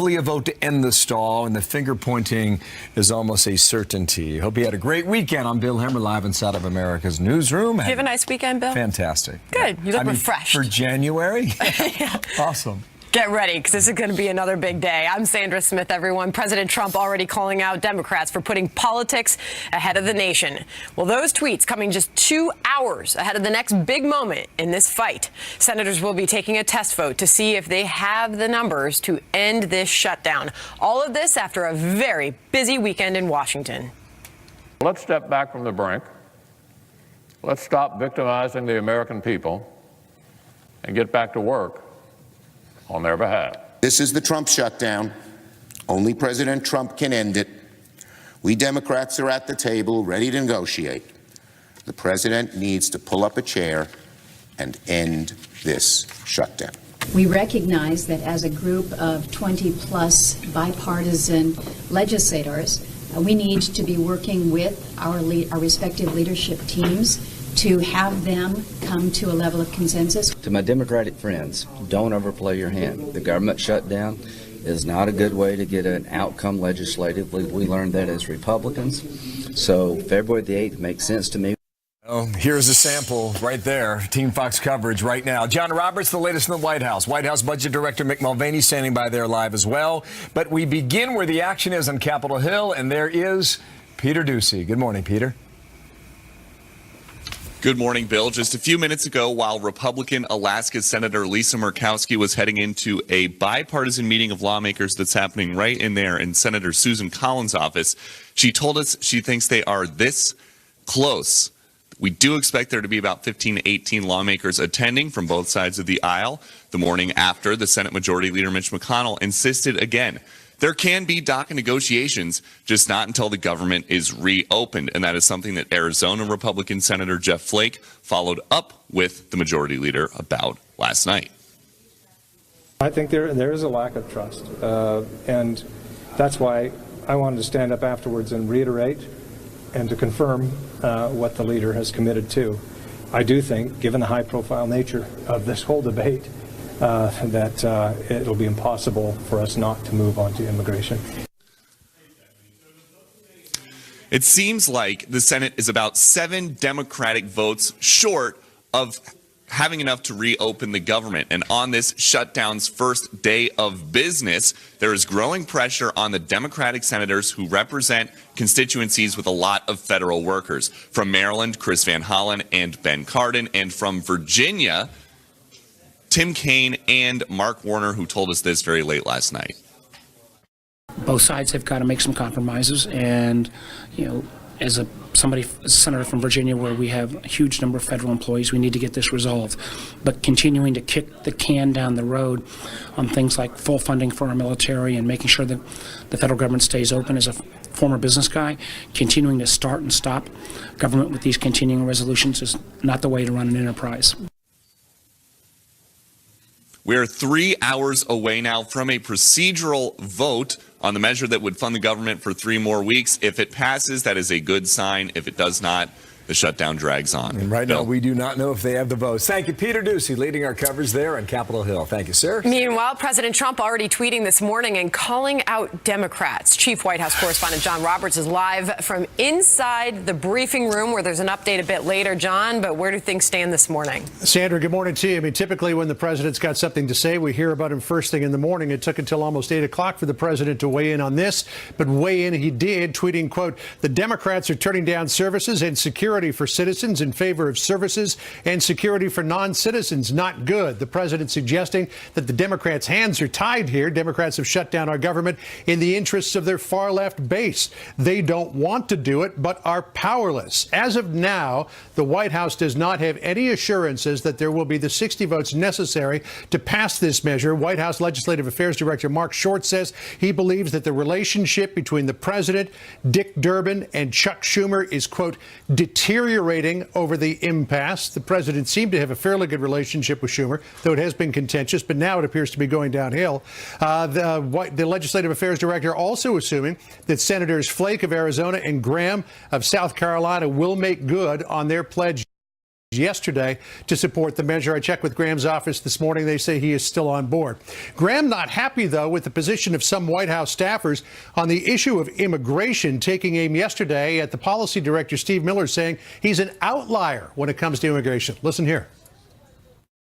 A vote to end the stall, and the finger pointing is almost a certainty. Hope you had a great weekend. I'm Bill Hemmer, live inside of America's Newsroom. Did you have a nice weekend, Bill? Fantastic. Good. You look refreshed. For January? Yeah. Awesome. Get ready, because this is going to be another big day. I'm Sandra Smith, everyone. President Trump already calling out Democrats for putting politics ahead of the nation. Well, those tweets coming just 2 hours ahead of the next big moment in this fight. Senators will be taking a test vote to see if they have the numbers to end this shutdown. All of this after a very busy weekend in Washington. Let's step back from the brink. Let's stop victimizing the American people and get back to work on their behalf. This is the Trump shutdown. Only President Trump can end it. We Democrats are at the table, ready to negotiate. The president needs to pull up a chair and end this shutdown. We recognize that as a group of 20-plus bipartisan legislators, we need to be working with our respective leadership teams to have them come to a level of consensus. To my Democratic friends, don't overplay your hand. The government shutdown is not a good way to get an outcome legislatively. We learned that as Republicans. So February the 8th makes sense to me. Oh, here's a sample right there. Team Fox coverage right now. John Roberts, the latest in the White House. White House Budget Director Mick Mulvaney standing by there live as well. But we begin where the action is on Capitol Hill, and there is Peter Doocy. Good morning, Peter. Good morning, Bill. Just a few minutes ago, while Republican Alaska Senator Lisa Murkowski was heading into a bipartisan meeting of lawmakers that's happening right in there in Senator Susan Collins' office, she told us she thinks they are this close. We do expect there to be about 15 to 18 lawmakers attending from both sides of the aisle. The morning after, the Senate Majority Leader Mitch McConnell insisted again, there can be DACA negotiations, just not until the government is reopened. And that is something that Arizona Republican Senator Jeff Flake followed up with the Majority Leader about last night. I think there is a lack of trust. And that's why I wanted to stand up afterwards and reiterate and to confirm what the leader has committed to. I do think, given the high-profile nature of this whole debate, that it'll be impossible for us not to move on to immigration. It seems like the Senate is about 7 Democratic votes short of having enough to reopen the government. And on this shutdown's first day of business, there is growing pressure on the Democratic senators who represent constituencies with a lot of federal workers. From Maryland, Chris Van Hollen and Ben Cardin, and from Virginia, Tim Kaine and Mark Warner, who told us this very late last night. Both sides have got to make some compromises, and as a senator from Virginia, where we have a huge number of federal employees, we need to get this resolved. But continuing to kick the can down the road on things like full funding for our military and making sure that the federal government stays open, as a former business guy, continuing to start and stop government with these continuing resolutions is not the way to run an enterprise. We're 3 hours away now from a procedural vote on the measure that would fund the government for 3 more weeks. If it passes, that is a good sign. If it does not, the shutdown drags on. And right now, we do not know if they have the votes. Thank you, Peter Doocy, leading our coverage there on Capitol Hill. Thank you, sir. Meanwhile, President Trump already tweeting this morning and calling out Democrats. Chief White House correspondent John Roberts is live from inside the briefing room, where there's an update a bit later. John, but where do things stand this morning? Sandra, good morning to you. I mean, typically when the president's got something to say, we hear about him first thing in the morning. It took until almost 8 o'clock for the president to weigh in on this, but weigh in he did, tweeting, quote, "The Democrats are turning down services and security for citizens in favor of services and security for non-citizens. Not good." The president suggesting that the Democrats' hands are tied here. Democrats have shut down our government in the interests of their far-left base. They don't want to do it, but are powerless. As of now, the White House does not have any assurances that there will be the 60 votes necessary to pass this measure. White House Legislative Affairs Director Mark Short says he believes that the relationship between the president, Dick Durbin, and Chuck Schumer is, quote, deteriorating over the impasse. The president seemed to have a fairly good relationship with Schumer, though it has been contentious, but now it appears to be going downhill. The Legislative Affairs Director also assuming that Senators Flake of Arizona and Graham of South Carolina will make good on their pledge yesterday to support the measure. I checked with Graham's office this morning. They say he is still on board. Graham not happy, though, with the position of some White House staffers on the issue of immigration, taking aim yesterday at the policy director, Steve Miller, saying he's an outlier when it comes to immigration. Listen here.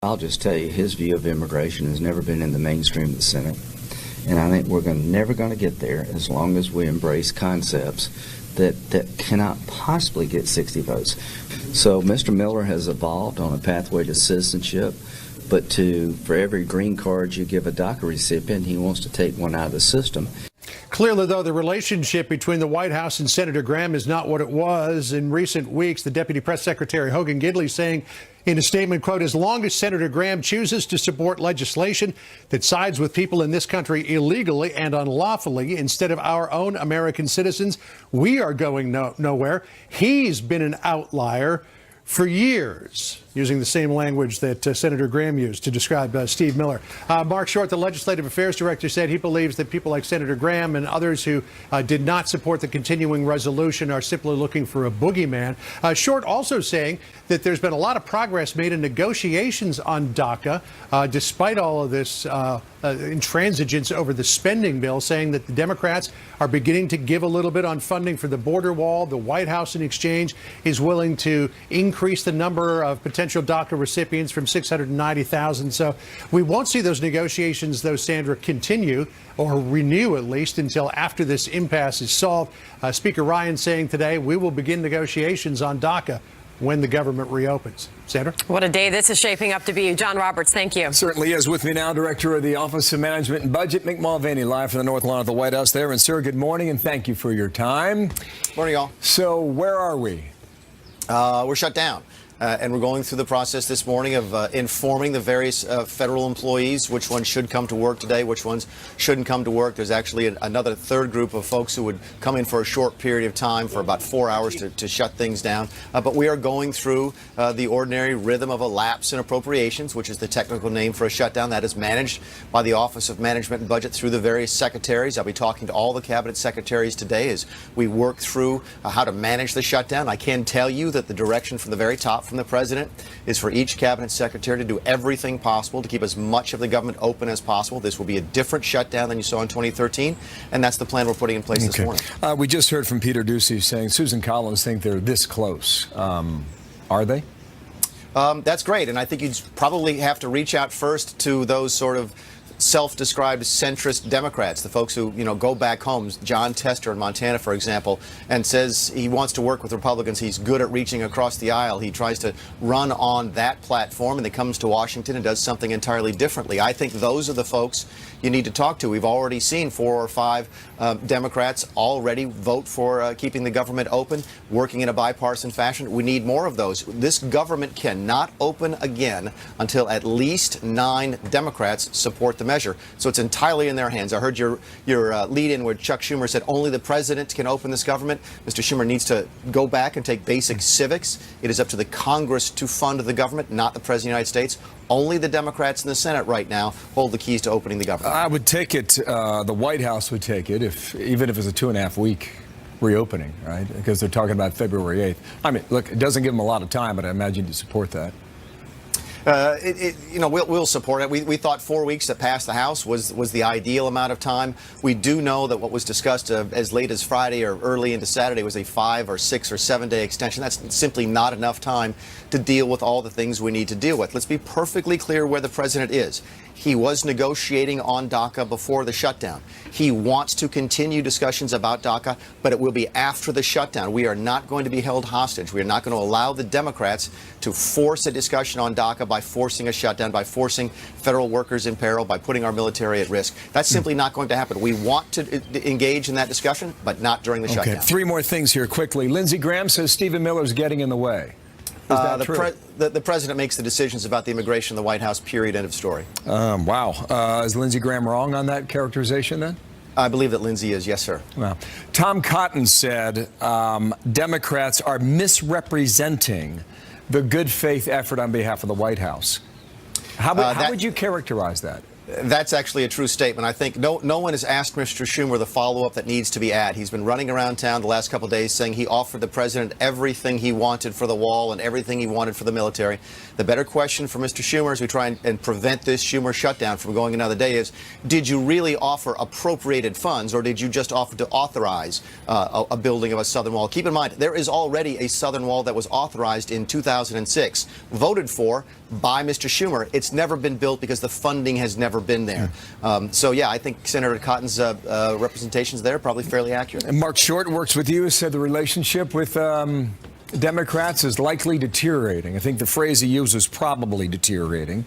I'll just tell you, his view of immigration has never been in the mainstream of the Senate. And I think we're never going to get there as long as we embrace concepts that cannot possibly get 60 votes. So Mr. Miller has evolved on a pathway to citizenship, but for every green card you give a DACA recipient, he wants to take one out of the system. Clearly, though, the relationship between the White House and Senator Graham is not what it was. In recent weeks, the Deputy Press Secretary Hogan Gidley saying in a statement, quote, as long as Senator Graham chooses to support legislation that sides with people in this country illegally and unlawfully instead of our own American citizens, we are going nowhere. He's been an outlier for years, using the same language that Senator Graham used to describe Steve Miller. Mark Short, the Legislative Affairs Director, said he believes that people like Senator Graham and others who did not support the continuing resolution are simply looking for a boogeyman. Short also saying that there's been a lot of progress made in negotiations on DACA, despite all of this intransigence over the spending bill, saying that the Democrats are beginning to give a little bit on funding for the border wall. The White House, in exchange, is willing to increase the number of potential DACA recipients from 690,000. So we won't see those negotiations, though, Sandra, continue or renew at least until after this impasse is solved. Speaker Ryan saying today we will begin negotiations on DACA when the government reopens. Sandra? What a day this is shaping up to be. John Roberts, thank you. Certainly is. With me now, Director of the Office of Management and Budget, Mick Mulvaney, live from the North Lawn of the White House there. And, sir, good morning, and thank you for your time. Morning, y'all. So where are we? We're shut down. And we're going through the process this morning of informing the various federal employees which ones should come to work today, which ones shouldn't come to work. There's actually another third group of folks who would come in for a short period of time for about 4 hours to shut things down. But we are going through the ordinary rhythm of a lapse in appropriations, which is the technical name for a shutdown. That is managed by the Office of Management and Budget through the various secretaries. I'll be talking to all the cabinet secretaries today as we work through how to manage the shutdown. I can tell you that the direction from the very top from the president is for each cabinet secretary to do everything possible to keep as much of the government open as possible. This will be a different shutdown than you saw in 2013, and that's the plan we're putting in place this morning. We just heard from Peter Doocy saying Susan Collins think they're this close. Are they? That's great, and I think you'd probably have to reach out first to those sort of self-described centrist Democrats, the folks who, go back home, John Tester in Montana, for example, and says he wants to work with Republicans. He's good at reaching across the aisle. He tries to run on that platform, and then comes to Washington and does something entirely differently. I think those are the folks you need to talk to. We've already seen 4 or 5 Democrats already vote for keeping the government open, working in a bipartisan fashion. We need more of those. This government cannot open again until at least 9 Democrats support the measure. So it's entirely in their hands. I heard your lead-in where Chuck Schumer said only the president can open this government. Mr. Schumer needs to go back and take basic civics. It is up to the Congress to fund the government, not the President of the United States. Only the Democrats in the Senate right now hold the keys to opening the government. I would take it, the White House would take it, even if it's a 2.5-week reopening, right? Because they're talking about February 8th. I mean, look, it doesn't give them a lot of time, but I imagine you support that. We'll support it. We thought 4 weeks to pass the House was the ideal amount of time. We do know that what was discussed as late as Friday or early into Saturday was a 5 or 6 or 7 day extension. That's simply not enough time to deal with all the things we need to deal with. Let's be perfectly clear where the president is. He was negotiating on DACA before the shutdown. He wants to continue discussions about DACA, but it will be after the shutdown. We are not going to be held hostage. We are not going to allow the Democrats to force a discussion on DACA by forcing a shutdown, by forcing federal workers in peril, by putting our military at risk. That's simply not going to happen. We want to engage in that discussion, but not during the shutdown. 3 more things here quickly. Lindsey Graham says Stephen Miller's getting in the way. Is that true? The president makes the decisions about the immigration in the White House, period, end of story. Wow. Is Lindsey Graham wrong on that characterization then? I believe that Lindsey is, yes, sir. Well, Tom Cotton said Democrats are misrepresenting the good faith effort on behalf of the White House. How would you characterize that? That's actually a true statement. I think no one has asked Mr. Schumer the follow-up that needs to be added. He's been running around town the last couple of days saying he offered the president everything he wanted for the wall and everything he wanted for the military. The better question for Mr. Schumer as we try and prevent this Schumer shutdown from going another day is, did you really offer appropriated funds, or did you just offer to authorize a building of a southern wall? Keep in mind, there is already a southern wall that was authorized in 2006, voted for by Mr. Schumer. It's never been built because the funding has never been there. So, yeah, I think Senator Cotton's representations there are probably fairly accurate. And Mark Short works with you, said the relationship with Democrats is likely deteriorating. I think the phrase he used was probably deteriorating.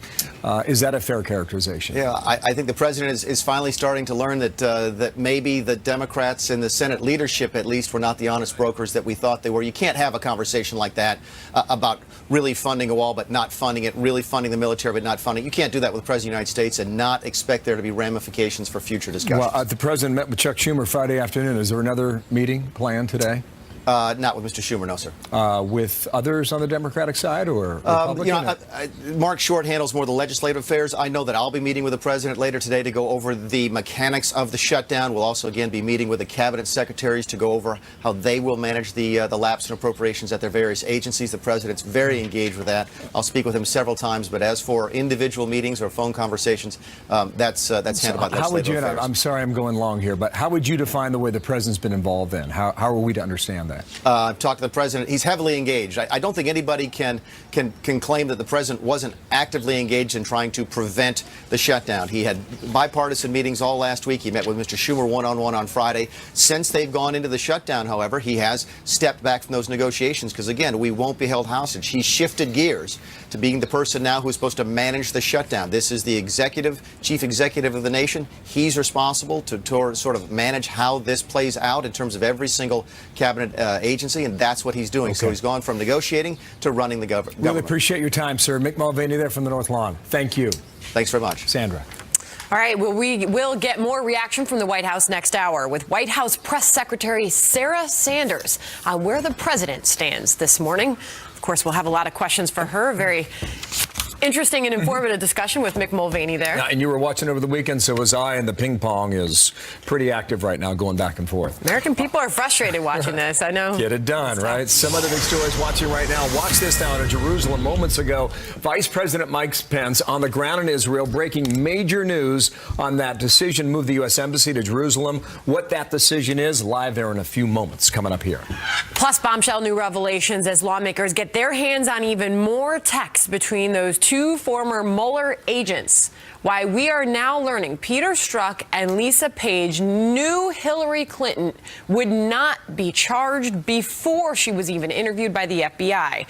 Is that a fair characterization? Yeah, I think the president is finally starting to learn that that maybe the Democrats in the Senate leadership, at least, were not the honest brokers that we thought they were. You can't have a conversation like that about really funding a wall but not funding it, really funding the military but not funding it. You can't do that with the President of the United States and not expect there to be ramifications for future discussions. Well, the president met with Chuck Schumer Friday afternoon. Is there another meeting planned today? Not with Mr. Schumer, no, sir. With others on the Democratic side or Republican? Mark Short handles more of the legislative affairs. I know that I'll be meeting with the president later today to go over the mechanics of the shutdown. We'll also, again, be meeting with the cabinet secretaries to go over how they will manage the lapse in appropriations at their various agencies. The president's very engaged with that. I'll speak with him several times. But as for individual meetings or phone conversations, that's handled by legislative affairs. I'm sorry I'm going long here, but how would you define the way the president's been involved in? How are we to understand that? I've talked to the president. He's heavily engaged. I don't think anybody can claim that the president wasn't actively engaged in trying to prevent the shutdown. He had bipartisan meetings all last week. He met with Mr. Schumer one-on-one on Friday. Since they've gone into the shutdown, however, he has stepped back from those negotiations because, again, we won't be held hostage. He shifted gears to being the person now who's supposed to manage the shutdown. This is the chief executive of the nation. He's responsible to sort of manage how this plays out in terms of every single cabinet agency, and that's what he's doing. Okay. So he's gone from negotiating to running the government. Really appreciate your time, sir. Mick Mulvaney there from the North Lawn. Thank you. Thanks very much. Sandra. All right, well, we will get more reaction from the White House next hour with White House Press Secretary Sarah Sanders on where the president stands this morning. Of course, we'll have a lot of questions for her. Very interesting and informative discussion with Mick Mulvaney there. Yeah, and you were watching over the weekend, so was I, and the ping pong is pretty active right now, going back and forth. American people are frustrated watching this, I know. Get it done, right? Some other big stories watching right now. Watch this down in Jerusalem moments ago. Vice President Mike Pence on the ground in Israel, breaking major news on that decision to move the U.S. Embassy to Jerusalem. What that decision is, live there in a few moments, coming up here. Plus, bombshell new revelations as lawmakers get their hands on even more texts between those two former Mueller agents. Why we are now learning Peter Strzok and Lisa Page knew Hillary Clinton would not be charged before she was even interviewed by the FBI.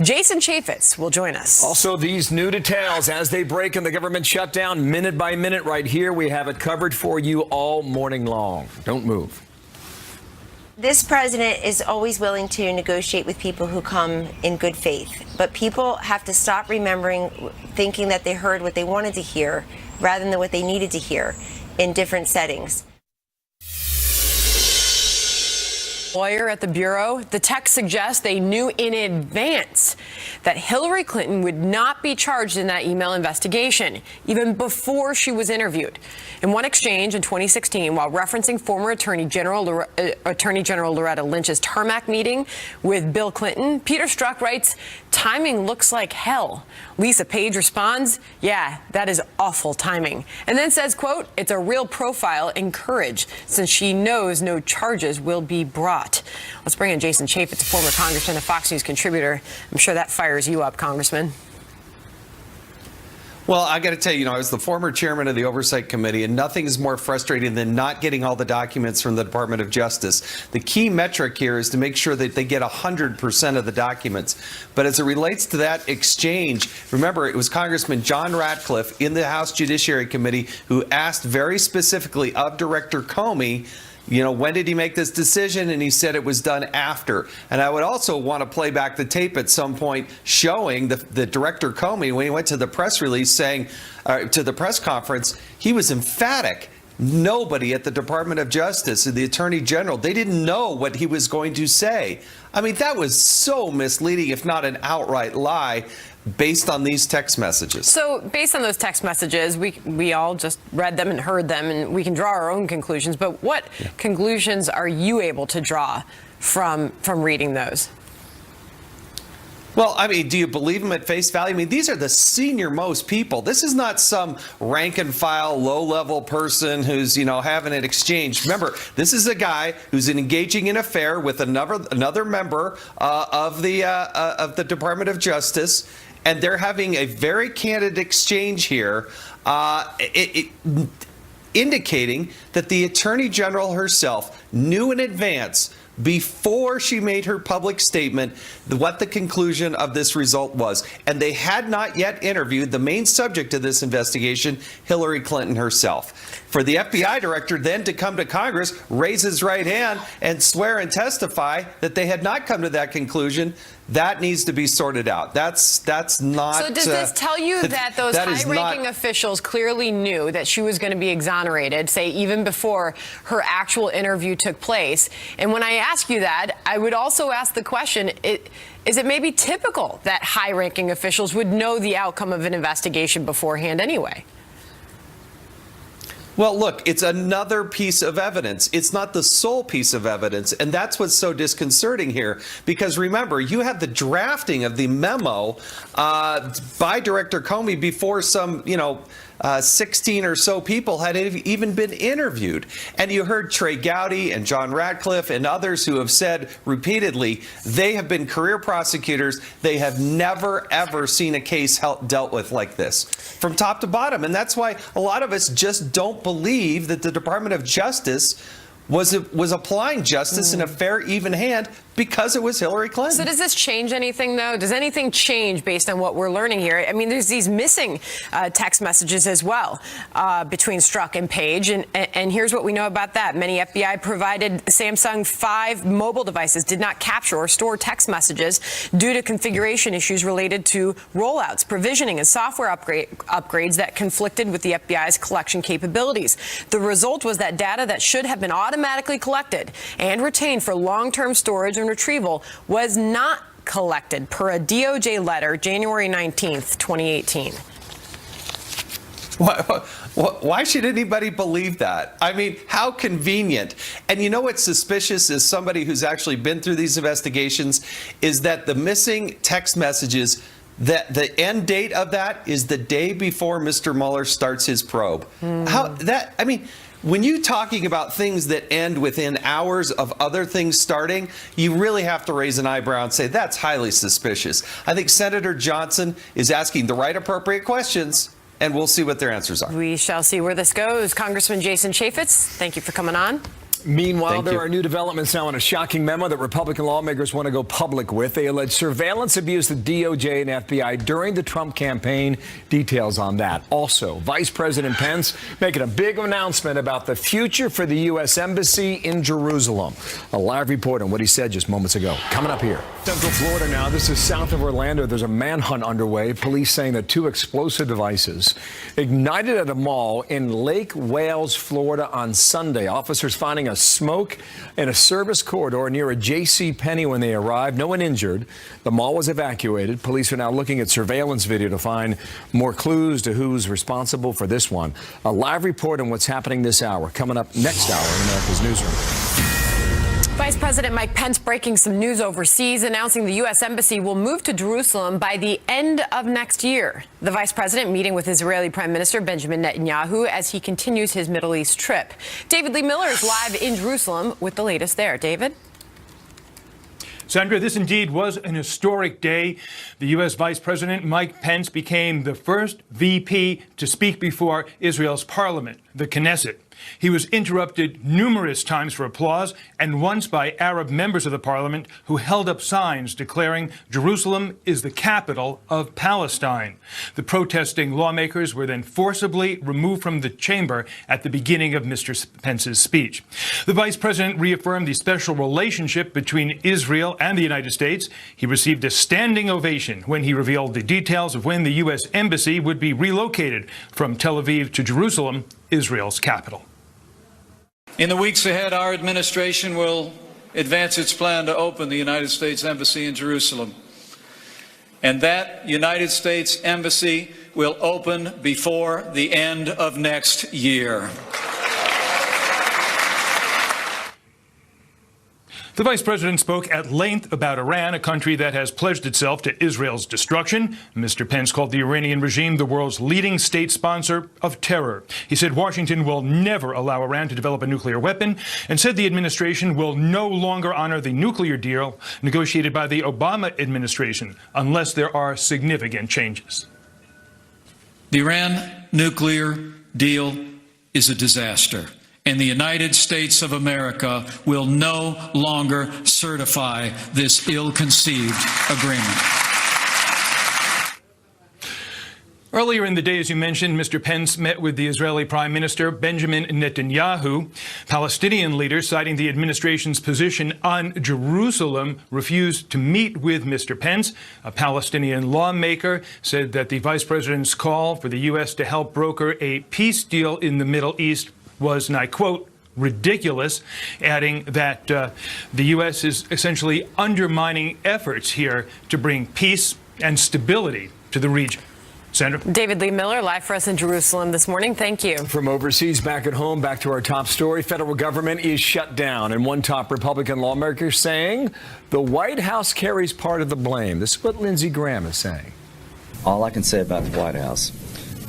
Jason Chaffetz will join us. Also, these new details as they break in the government shutdown, minute by minute, right here. We have it covered for you all morning long. Don't move. This president is always willing to negotiate with people who come in good faith, but people have to stop thinking that they heard what they wanted to hear rather than what they needed to hear in different settings. Lawyer at the Bureau, the text suggests they knew in advance that Hillary Clinton would not be charged in that email investigation, even before she was interviewed. In one exchange in 2016, while referencing former Attorney General Loretta Lynch's tarmac meeting with Bill Clinton, Peter Strzok writes, "Timing looks like hell." Lisa Page responds, "Yeah, that is awful timing," and then says, quote, "It's a real profile and courage since she knows no charges will be brought." Let's bring in Jason Chaffetz, a former congressman, a Fox News contributor. I'm sure that fires you up, Congressman. Well, I got to tell you, I was the former chairman of the Oversight Committee, and nothing is more frustrating than not getting all the documents from the Department of Justice. The key metric here is to make sure that they get 100% of the documents. But as it relates to that exchange, remember, it was Congressman John Ratcliffe in the House Judiciary Committee who asked very specifically of Director Comey, when did he make this decision? And he said it was done after. And I would also want to play back the tape at some point showing the Director Comey, when he went to the press release saying, to the press conference, he was emphatic. Nobody at the Department of Justice and the Attorney General, they didn't know what he was going to say. I mean, that was so misleading, if not an outright lie. based on these text messages. So based on those text messages, we all just read them and heard them, and we can draw our own conclusions. But what conclusions are you able to draw from reading those? Well, I mean, do you believe them at face value? I mean, these are the senior most people. This is not some rank and file, low-level person who's, having an exchange. Remember, this is a guy who's engaging in an affair with another member of the Department of Justice, and they're having a very candid exchange here, indicating that the Attorney General herself knew in advance, before she made her public statement, what the conclusion of this result was. And they had not yet interviewed the main subject of this investigation, Hillary Clinton herself. For the FBI director then to come to Congress, raise his right hand, and swear and testify that they had not come to that conclusion, that needs to be sorted out. That's not. So does this tell you that those high-ranking officials clearly knew that she was going to be exonerated, say even before her actual interview took place? And when I ask you that, I would also ask the question, is it maybe typical that high-ranking officials would know the outcome of an investigation beforehand anyway? Well, look, it's another piece of evidence. It's not the sole piece of evidence. And that's what's so disconcerting here. Because remember, you had the drafting of the memo by Director Comey before some, 16 or so people had even been interviewed. And you heard Trey Gowdy and John Ratcliffe and others who have said repeatedly they have been career prosecutors. They have never, ever seen a case dealt with like this from top to bottom. And that's why a lot of us just don't believe that the Department of Justice was applying justice in a fair, even hand because it was Hillary Clinton. So does this change anything, though? Does anything change based on what we're learning here? I mean, there's these missing text messages as well between Strzok and Page, and here's what we know about that. Many FBI-provided Samsung 5 mobile devices did not capture or store text messages due to configuration issues related to rollouts, provisioning, and software upgrades that conflicted with the FBI's collection capabilities. The result was that data that should have been automatically collected and retained for long-term storage and retrieval was not collected per a DOJ letter January 19th, 2018. Why should anybody believe that? I mean, how convenient. And you know what's suspicious as somebody who's actually been through these investigations is that the missing text messages, that the end date of that is the day before Mr. Mueller starts his probe. When you're talking about things that end within hours of other things starting, you really have to raise an eyebrow and say that's highly suspicious. I think Senator Johnson is asking the right appropriate questions, and we'll see what their answers are. We shall see where this goes. Congressman Jason Chaffetz, thank you for coming on. Meanwhile, there are new developments now in a shocking memo that Republican lawmakers want to go public with. They allege surveillance abuse of DOJ and FBI during the Trump campaign. Details on that. Also, Vice President Pence making a big announcement about the future for the U.S. Embassy in Jerusalem. A live report on what he said just moments ago. Coming up here. Central Florida now. This is south of Orlando. There's a manhunt underway. Police saying that 2 explosive devices ignited at a mall in Lake Wales, Florida on Sunday. Officers finding a smoke in a service corridor near a J.C. Penney when they arrived. No one injured. The mall was evacuated. Police are now looking at surveillance video to find more clues to who's responsible for this one. A live report on what's happening this hour. Coming up next hour in America's Newsroom. Vice President Mike Pence breaking some news overseas, announcing the U.S. Embassy will move to Jerusalem by the end of next year. The Vice President meeting with Israeli Prime Minister Benjamin Netanyahu as he continues his Middle East trip. David Lee Miller is live in Jerusalem with the latest there. David? Sandra, this indeed was an historic day. The U.S. Vice President Mike Pence became the first VP to speak before Israel's parliament, the Knesset. He was interrupted numerous times for applause, and once by Arab members of the parliament who held up signs declaring Jerusalem is the capital of Palestine. The protesting lawmakers were then forcibly removed from the chamber at the beginning of Mr. Pence's speech. The vice president reaffirmed the special relationship between Israel and the United States. He received a standing ovation when he revealed the details of when the U.S. Embassy would be relocated from Tel Aviv to Jerusalem, Israel's capital. In the weeks ahead, our administration will advance its plan to open the United States Embassy in Jerusalem. and that United States Embassy will open before the end of next year. The vice president spoke at length about Iran, a country that has pledged itself to Israel's destruction. Mr. Pence called the Iranian regime the world's leading state sponsor of terror. He said Washington will never allow Iran to develop a nuclear weapon, and said the administration will no longer honor the nuclear deal negotiated by the Obama administration unless there are significant changes. The Iran nuclear deal is a disaster, and the United States of America will no longer certify this ill-conceived agreement. Earlier in the day, as you mentioned, Mr. Pence met with the Israeli Prime Minister Benjamin Netanyahu. Palestinian leaders, citing the administration's position on Jerusalem, refused to meet with Mr. Pence. A Palestinian lawmaker said that the vice president's call for the U.S. to help broker a peace deal in the Middle East was, and I quote, ridiculous, adding that the U.S. is essentially undermining efforts here to bring peace and stability to the region. Sandra? David Lee Miller, live for us in Jerusalem this morning. Thank you. From overseas, back at home, back to our top story. Federal government is shut down, and one top Republican lawmaker saying the White House carries part of the blame. This is what Lindsey Graham is saying. All I can say about the White House,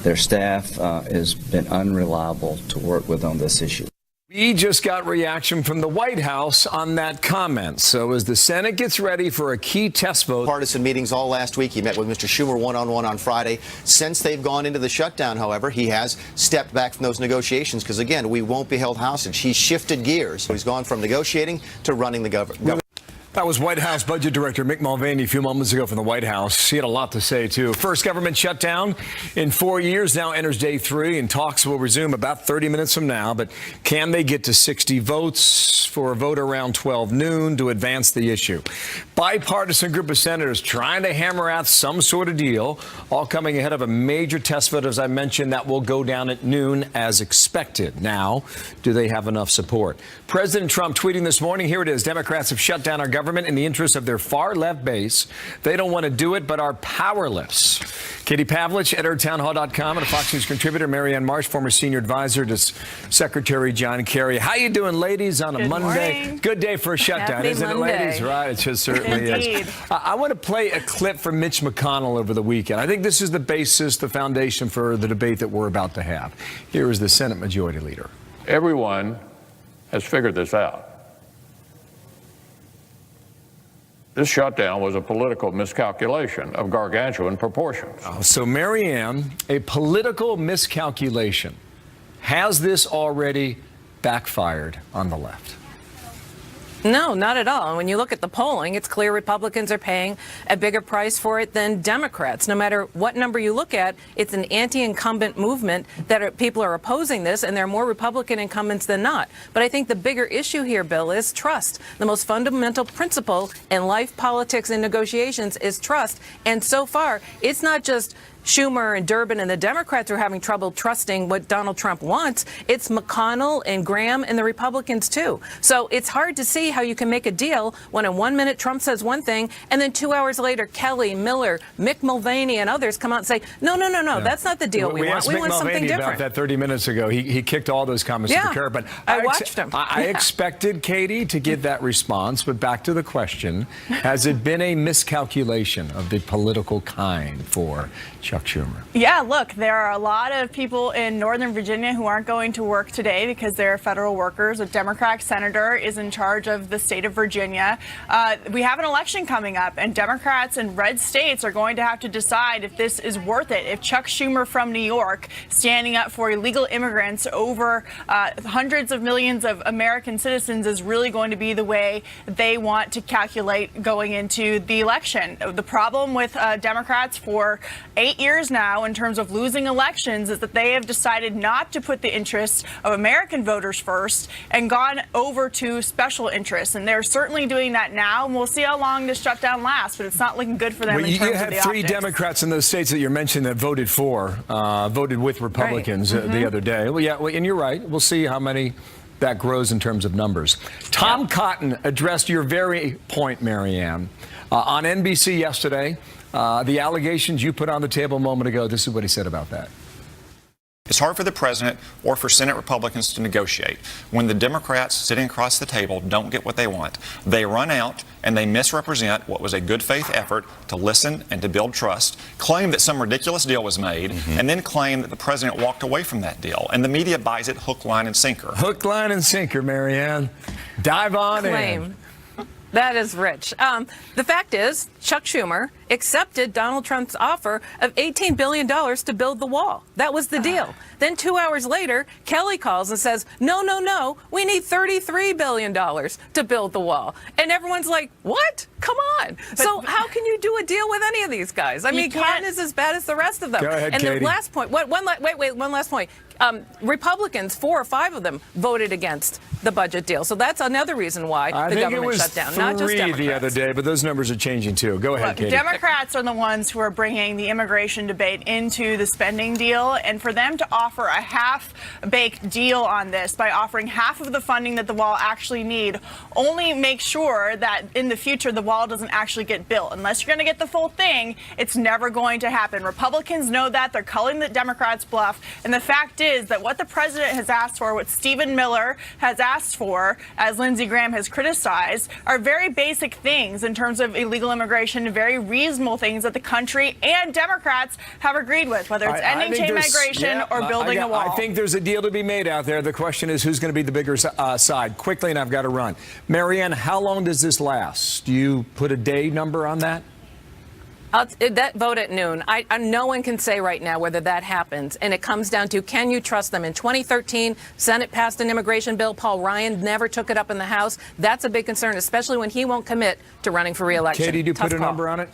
their staff has been unreliable to work with on this issue. We just got reaction from the White House on that comment. So as the Senate gets ready for a key test vote. Partisan meetings all last week. He met with Mr. Schumer one-on-one on Friday. Since they've gone into the shutdown, however, he has stepped back from those negotiations because, again, we won't be held hostage. He's shifted gears. He's gone from negotiating to running the government. That was White House Budget Director Mick Mulvaney a few moments ago from the White House. He had a lot to say, too. First government shutdown in 4 years now enters day 3, and talks will resume about 30 minutes from now. But can they get to 60 votes for a vote around 12 noon to advance the issue? Bipartisan group of senators trying to hammer out some sort of deal, all coming ahead of a major test vote, as I mentioned, that will go down at noon as expected. Now, do they have enough support? President Trump tweeting this morning, here it is, Democrats have shut down our government in the interest of their far-left base. They don't want to do it, but are powerless. Katie Pavlich, editor of townhall.com, and a Fox News contributor, Marianne Marsh, former senior advisor to Secretary John Kerry. How you doing, ladies, on a Monday? Morning. Good day for a shutdown, Happy isn't Monday. it, ladies? Right, it just certainly Indeed. is. I want to play a clip from Mitch McConnell over the weekend. I think this is the basis, the foundation for the debate that we're about to have. Here is the Senate Majority Leader. Everyone has figured this out. This shutdown was a political miscalculation of gargantuan proportions. So, Marianne, a political miscalculation. Has this already backfired on the left? No, not at all. And when you look at the polling, it's clear Republicans are paying a bigger price for it than Democrats. No matter what number you look at, it's an anti-incumbent movement that people are opposing this, and there are more Republican incumbents than not. But I think the bigger issue here, Bill, is trust. The most fundamental principle in life, politics, and negotiations is trust. And so far, it's not just Schumer and Durbin and the Democrats who are having trouble trusting what Donald Trump wants. It's McConnell and Graham and the Republicans, too. So it's hard to see how you can make a deal when in 1 minute Trump says one thing, and then 2 hours later, Kelly, Miller, Mick Mulvaney and others come out and say, no, that's not the deal we want. We want something different. About that 30 minutes ago. He kicked all those comments to the curb. But I watched him. I expected Katie to get that response. But back to the question, has it been a miscalculation of the political kind for Chuck Schumer? Yeah, look, there are a lot of people in Northern Virginia who aren't going to work today because they're federal workers. A Democratic senator is in charge of the state of Virginia. We have an election coming up, and Democrats in red states are going to have to decide if this is worth it. If Chuck Schumer from New York, standing up for illegal immigrants over hundreds of millions of American citizens, is really going to be the way they want to calculate going into the election. The problem with Democrats for 8 years now in terms of losing elections is that they have decided not to put the interests of American voters first and gone over to special interests. And they're certainly doing that now. And we'll see how long this shutdown lasts, but it's not looking good for them in terms of the optics. You had 3 Democrats in those states that you're mentioning that voted with Republicans the other day. Well, yeah, and you're right. We'll see how many that grows in terms of numbers. Tom Cotton addressed your very point, Marianne, on NBC yesterday. The allegations you put on the table a moment ago, this is what he said about that. It's hard for the president or for Senate Republicans to negotiate when the Democrats sitting across the table don't get what they want. They run out and they misrepresent what was a good faith effort to listen and to build trust, claim that some ridiculous deal was made, and then claim that the president walked away from that deal. And the media buys it hook, line, and sinker. Hook, line, and sinker, Marianne. Dive on in. That is rich. The fact is, Chuck Schumer accepted Donald Trump's offer of $18 billion to build the wall. That was the deal. Then 2 hours later, Kelly calls and says, no, we need $33 billion to build the wall. And everyone's like, what? Come on. So how can you do a deal with any of these guys? I mean, Khan is as bad as the rest of them. Go ahead, and Katie. the last point, one last point. Republicans, 4 or 5 of them, voted against the budget deal. So that's another reason why the government shut down. Not just Democrats. The other day, but those numbers are changing too. Go ahead, Katie. Democrats are the ones who are bringing the immigration debate into the spending deal, and for them to offer a half-baked deal on this by offering half of the funding that the wall actually need only makes sure that in the future the wall doesn't actually get built. Unless you're going to get the full thing, it's never going to happen. Republicans know that. They're calling the Democrats bluff, and the fact is that what the president has asked for, what Stephen Miller has asked for, as Lindsey Graham has criticized, are very basic things in terms of illegal immigration, very reasonable things that the country and Democrats have agreed with, whether it's ending chain migration or building a wall. I think there's a deal to be made out there. The question is who's going to be the bigger side. Quickly, and I've got to run. Marianne, how long does this last? Do you put a day number on that? That vote at noon, no one can say right now whether that happens. And it comes down to, can you trust them? In 2013, Senate passed an immigration bill. Paul Ryan never took it up in the House. That's a big concern, especially when he won't commit to running for re-election. Katie, do you put a number on it?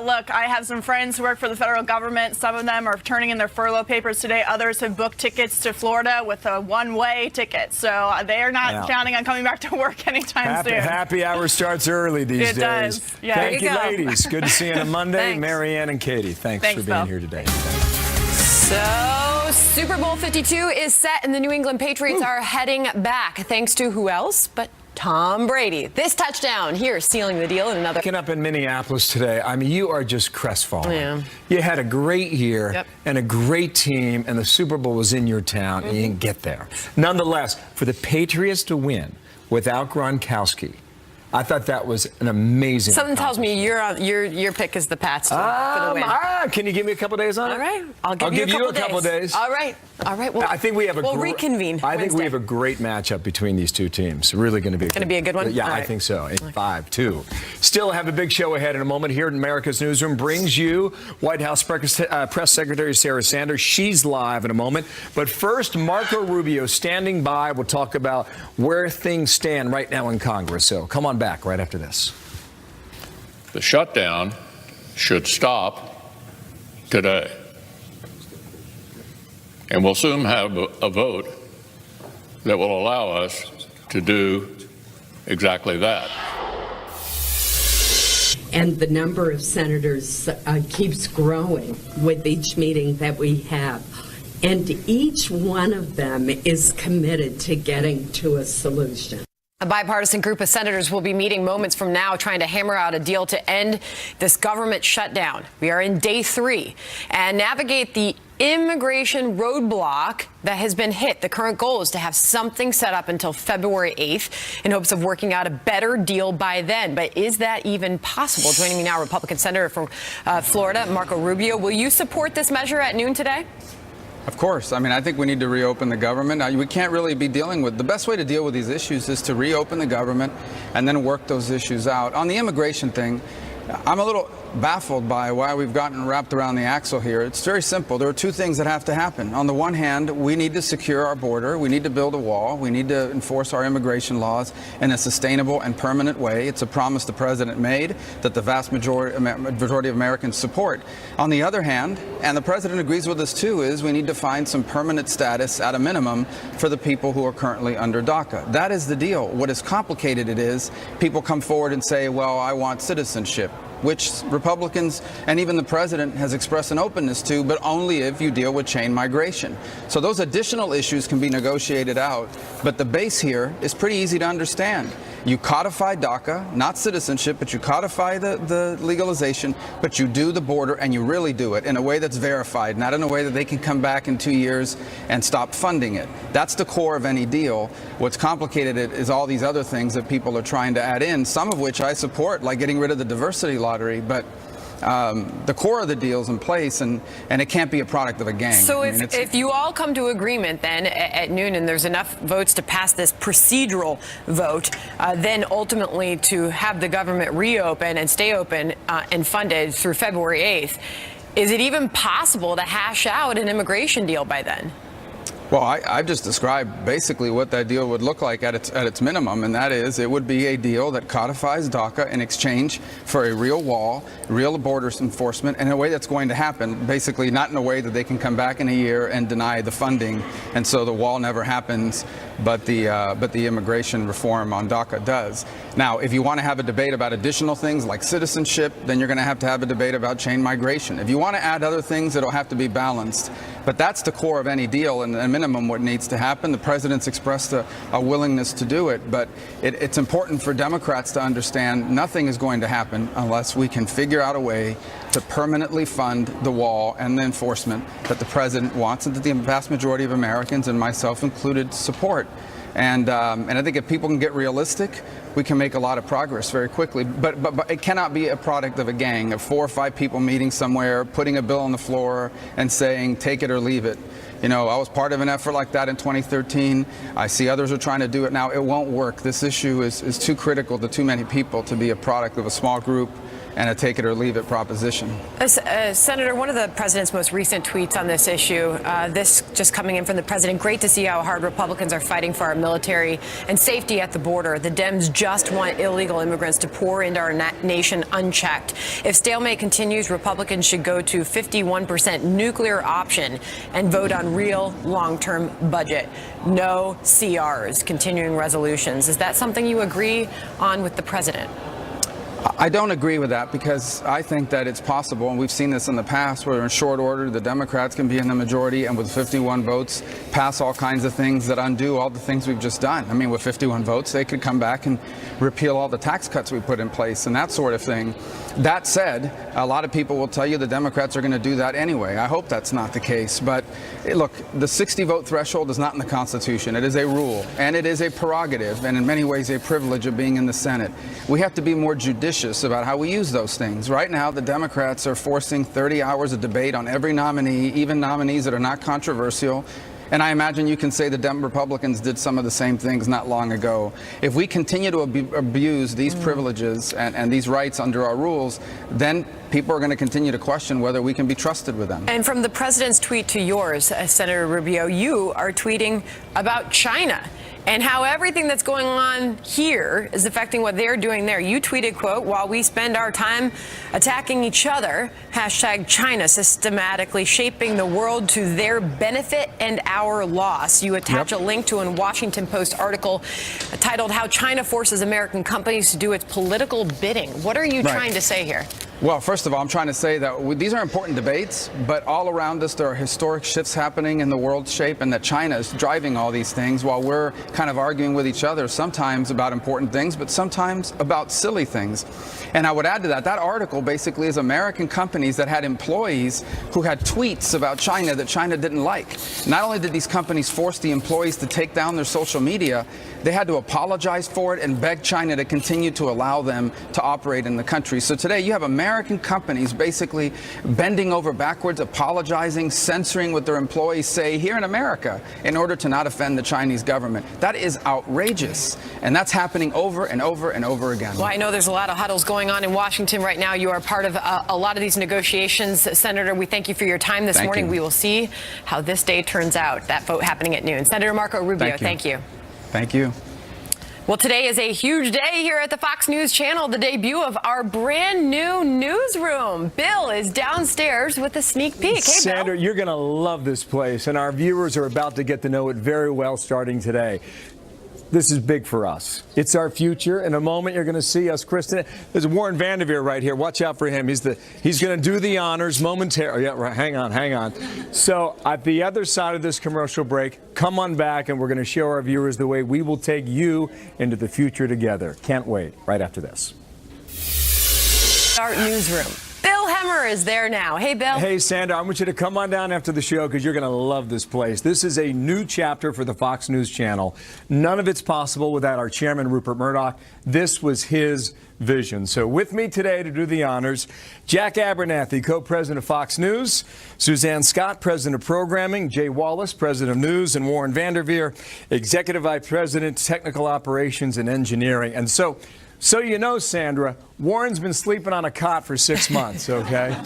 Look, I have some friends who work for the federal government. Some of them are turning in their furlough papers today. Others have booked tickets to Florida with a one-way ticket. So they are not counting on coming back to work anytime soon. Happy hour starts early these days. It does. Yeah. Thank you, ladies. Good to see you on a Monday. Marianne and Katie, thanks for being here today. So, Super Bowl 52 is set and the New England Patriots are heading back. Thanks to who else but Tom Brady. This touchdown here sealing the deal in another. Waking up in Minneapolis today, I mean, you are just crestfallen. Yeah. You had a great year and a great team, and the Super Bowl was in your town, and you didn't get there. Nonetheless, for the Patriots to win without Gronkowski, I thought that was an amazing. Something tells me your pick is the Pats for the win. Can you give me a couple days on it? All right, I'll give you a couple days. All right. Well, I think we have we'll reconvene. I think we have a great matchup between these two teams. Really going to be a good one. Yeah, I think so. 5-2. Still have a big show ahead in a moment. Here at America's Newsroom brings you White House Press Secretary Sarah Sanders. She's live in a moment. But first, Marco Rubio standing by. We'll talk about where things stand right now in Congress. So come on back right after this. The shutdown should stop today. And we'll soon have a vote that will allow us to do exactly that. And the number of senators keeps growing with each meeting that we have. And each one of them is committed to getting to a solution. A bipartisan group of senators will be meeting moments from now trying to hammer out a deal to end this government shutdown. We are in day 3 and navigate the immigration roadblock that has been hit. The current goal is to have something set up until February 8th in hopes of working out a better deal by then. But is that even possible? Joining me now, Republican Senator from Florida, Marco Rubio. Will you support this measure at noon today? Of course. I mean, I think we need to reopen the government. We can't really be dealing with, the best way to deal with these issues is to reopen the government and then work those issues out. On the immigration thing, I'm a little baffled by why we've gotten wrapped around the axle here. It's very simple. There are two things that have to happen. On the one hand, we need to secure our border. We need to build a wall. We need to enforce our immigration laws in a sustainable and permanent way. It's a promise the president made that the vast majority of Americans support. On the other hand, and the president agrees with us too, is we need to find some permanent status at a minimum for the people who are currently under DACA. That is the deal. What is complicated it is people come forward and say, well, I want citizenship. which Republicans and even the president has expressed an openness to, but only if you deal with chain migration. So those additional issues can be negotiated out, but the base here is pretty easy to understand. You codify DACA, not citizenship, but you codify the legalization, but you do the border, and you really do it in a way that's verified, not in a way that they can come back in 2 years and stop funding it. That's the core of any deal. What's complicated it is all these other things that people are trying to add in, some of which I support, like getting rid of the diversity lottery, but the core of the deal is in place, and it can't be a product of a gang. So if you all come to agreement then at noon and there's enough votes to pass this procedural vote, then ultimately to have the government reopen and stay open and funded through February 8th, is it even possible to hash out an immigration deal by then? Well, I've just described basically what that deal would look like at its minimum, and that is it would be a deal that codifies DACA in exchange for a real wall, real border enforcement, in a way that's going to happen, basically not in a way that they can come back in a year and deny the funding, and so the wall never happens, but the immigration reform on DACA does. Now, if you want to have a debate about additional things like citizenship, then you're going to have a debate about chain migration. If you want to add other things, it'll have to be balanced. But that's the core of any deal, and at minimum what needs to happen. The president's expressed a willingness to do it, but it's important for Democrats to understand nothing is going to happen unless we can figure out a way to permanently fund the wall and the enforcement that the president wants and that the vast majority of Americans, and myself included, support. And I think if people can get realistic, we can make a lot of progress very quickly. But it cannot be a product of a gang, of 4 or 5 people meeting somewhere, putting a bill on the floor and saying, take it or leave it. You know, I was part of an effort like that in 2013. I see others are trying to do it now. It won't work. This issue is too critical to too many people to be a product of a small group and a take it or leave it proposition. Senator, one of the president's most recent tweets on this issue, this just coming in from the president, great to see how hard Republicans are fighting for our military and safety at the border. The Dems just want illegal immigrants to pour into our nation unchecked. If stalemate continues, Republicans should go to 51% nuclear option and vote on real long-term budget. No CRs, continuing resolutions. Is that something you agree on with the president? I don't agree with that because I think that it's possible, and we've seen this in the past, where in short order the Democrats can be in the majority and with 51 votes pass all kinds of things that undo all the things we've just done. I mean, with 51 votes, they could come back and repeal all the tax cuts we put in place and that sort of thing. That said, a lot of people will tell you the Democrats are going to do that anyway. I hope that's not the case. But look, the 60-vote threshold is not in the Constitution. It is a rule, and it is a prerogative, and in many ways a privilege of being in the Senate. We have to be more judicious about how we use those things. Right now, the Democrats are forcing 30 hours of debate on every nominee, even nominees that are not controversial. And I imagine you can say the Republicans did some of the same things not long ago. If we continue to abuse these privileges and these rights under our rules, then people are going to continue to question whether we can be trusted with them. And from the president's tweet to yours, Senator Rubio, you are tweeting about China and how everything that's going on here is affecting what they're doing there. You tweeted, quote, while we spend our time attacking each other, hashtag China systematically shaping the world to their benefit and our loss. You attach a link to a Washington Post article titled How China Forces American Companies to Do Its Political Bidding. What are you trying to say here? Well, first of all, I'm trying to say that these are important debates, but all around us there are historic shifts happening in the world shape, and that China is driving all these things while we're kind of arguing with each other, sometimes about important things, but sometimes about silly things. And I would add to that, that article basically is American companies that had employees who had tweets about China that China didn't like. Not only did these companies force the employees to take down their social media, they had to apologize for it and beg China to continue to allow them to operate in the country. So today you have American companies basically bending over backwards, apologizing, censoring what their employees say here in America in order to not offend the Chinese government. That is outrageous. And that's happening over and over and over again. Well, I know there's a lot of huddles going on in Washington right now. You are part of a lot of these negotiations. Senator, we thank you for your time this morning. We will see how this day turns out, that vote happening at noon. Senator Marco Rubio, thank you. Thank you. Well, today is a huge day here at the Fox News Channel, the debut of our brand new newsroom. Bill is downstairs with a sneak peek. Hey, Sandra, Bill. you're going to love this place, and our viewers are about to get to know it very well starting today. This is big for us. It's our future. In a moment, you're going to see us, Kristen. There's Warren Vanderveer right here. Watch out for him. He's going to do the honors momentarily. Yeah, right. Hang on. So at the other side of this commercial break, come on back, and we're going to show our viewers the way we will take you into the future together. Can't wait. Right after this. Our newsroom. Bill Hemmer is there now. Hey, Bill. Hey, Sandra, I want you to come on down after the show because you're going to love this place. This is a new chapter for the Fox News channel. None of it's possible without our chairman, Rupert Murdoch. This was his vision. So with me today to do the honors, Jack Abernathy, co-president of Fox News, Suzanne Scott, president of programming, Jay Wallace, president of news, and Warren Vanderveer, executive vice president, technical operations and engineering. And so you know, Sandra, Warren's been sleeping on a cot for 6 months, okay?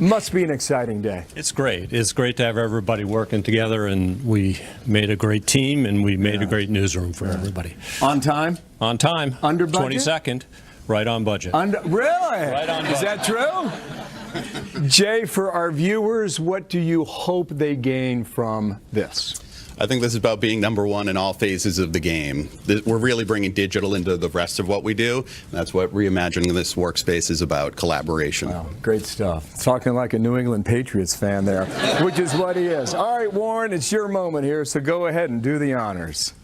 Must be an exciting day. It's great. It's great to have everybody working together, and we made a great team, and we made a great newsroom for everybody. On time? On time. Under budget? 22nd. Right on budget. Really? Right on budget. Is that true? Jay, for our viewers, what do you hope they gain from this? I think this is about being number one in all phases of the game. We're really bringing digital into the rest of what we do. That's what reimagining this workspace is about, collaboration. Wow, great stuff. Talking like a New England Patriots fan there, which is what he is. All right, Warren, it's your moment here, so go ahead and do the honors.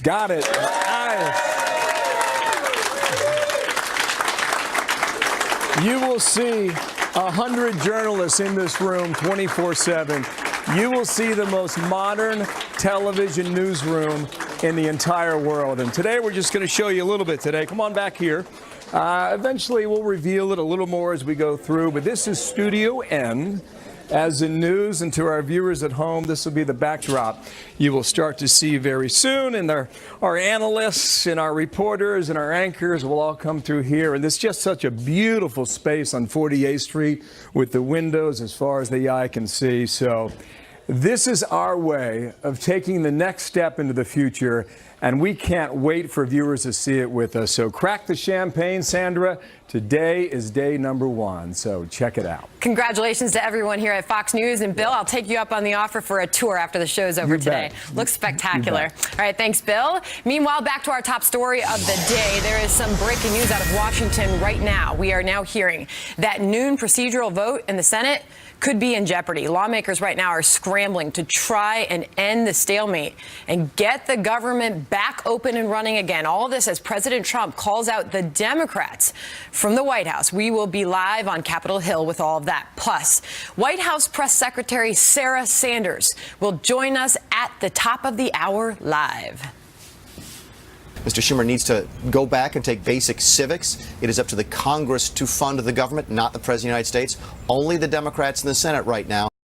Got it. Nice. You will see 100 journalists in this room 24/7. You will see the most modern television newsroom in the entire world. And today we're just going to show you a little bit today. Come on back here. Eventually we'll reveal it a little more as we go through. But this is Studio N. As in news, and to our viewers at home, this will be the backdrop you will start to see very soon. And our analysts and our reporters and our anchors will all come through here. And it's just such a beautiful space on 48th Street with the windows as far as the eye can see. So this is our way of taking the next step into the future. And we can't wait for viewers to see it with us. So crack the champagne, Sandra. Today is day number 1, so check it out. Congratulations to everyone here at Fox News. And Bill, I'll take you up on the offer for a tour after the show's over today. Looks spectacular. All right, thanks, Bill. Meanwhile, back to our top story of the day. There is some breaking news out of Washington right now. We are now hearing that noon procedural vote in the Senate could be in jeopardy. Lawmakers right now are scrambling to try and end the stalemate and get the government back open and running again. All this as President Trump calls out the Democrats from the White House. We will be live on Capitol Hill with all of that. Plus, White House Press Secretary Sarah Sanders will join us at the top of the hour live. Mr. Schumer needs to go back and take basic civics. It is up to the Congress to fund the government, not the President of the United States. Only the Democrats in the Senate right now